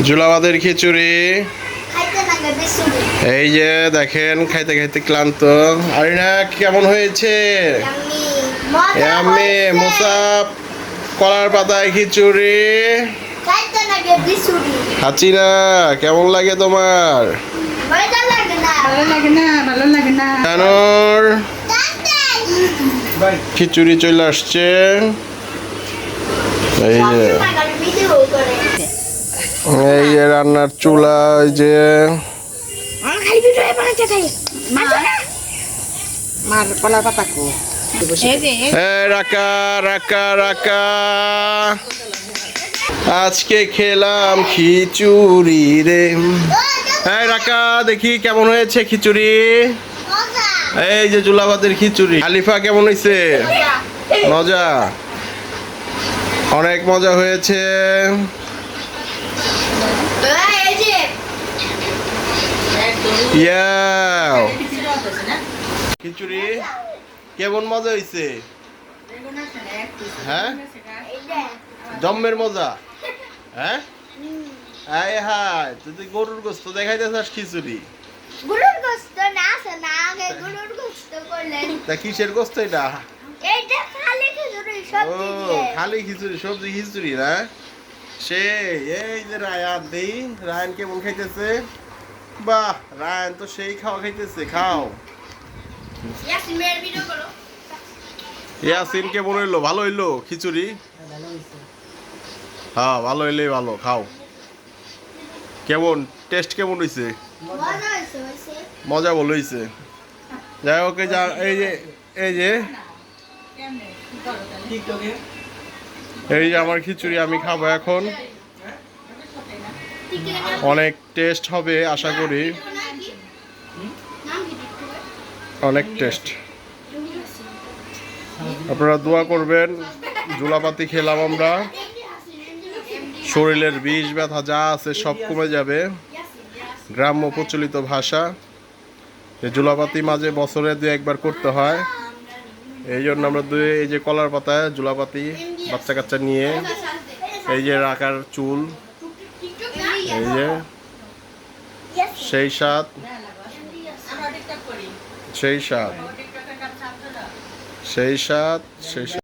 জুলাবাদের খিচুড়ি এই যে দেখেন, খাইতে খাইতে ক্লান্ত। আরিনা কেমন হয়েছে? আমি মুসাফ কলার পাতায় খিচুড়ি। হাসিনা কেমন লাগে তোমার? জানোর খিচুড়ি চলে আসছে। এই যে রান্নার চুলা, এই যে রাকা রাকা রাকা আজকে খেলাম খিচুড়ি রে। হ্যাঁ রাকা, দেখি কেমন হয়েছে খিচুড়ি। এই যে জুলাবাদের খিচুড়ি। আলিফা কেমন হয়েছে? মজা, অনেক মজা হয়েছে। খিচুড়ি কেমন মজা হয়েছে? হ্যাঁ, জম্মের মজা। হ্যাঁ, আয় হায়, তুই গরুর গোস্ত দেখাইতেছিস খিচুড়ি। গরুর গোস্ত না আছে না, আগে গরুর গোস্ত করলেন। তা কিসের গোস্ত এটা? এইটা খালি খিচুড়ি সবজি দিয়ে। খালি খিচুড়ি, সবজি খিচুড়ি না? সে এই যে রায়ান, দেই রায়ান কেমন খাইতেছে। বাহ, রায়ান তো সেই খাওয়া খাইতেছে। খাও। ইয়াসিন কেমন হইলো? ভালো হইলো খিচুড়ি? হ্যাঁ, ভালো হইলেই ভালো। খাও। কেমন টেস্ট কেমন হইছে? মজা ভালো হইছে। যাই হোক, এই যে এই যে আমার খিচুড়ি আমি খাবো এখন। অনেক টেস্ট হবে আশা করি, অনেক টেস্ট। আপনারা দোয়া করবেন। জুলাপাতি খেলাম আমরা, শরীরের বিষ ব্যথা যা আছে সব কমে যাবে। গ্রাম্য প্রচলিত ভাষা। জুলাপাতি মাঝে বছরে 2-1বার করতে হয়। এই জন্য আমরা এই যে কলার পাতায় জুলাপাতি বাচ্চা কাচ্চা নিয়ে, এই যে রাখার চুল, এই যে সেই স্বাদ, সেই স্বাদ, সেই স্বাদ, সেই স্বাদ।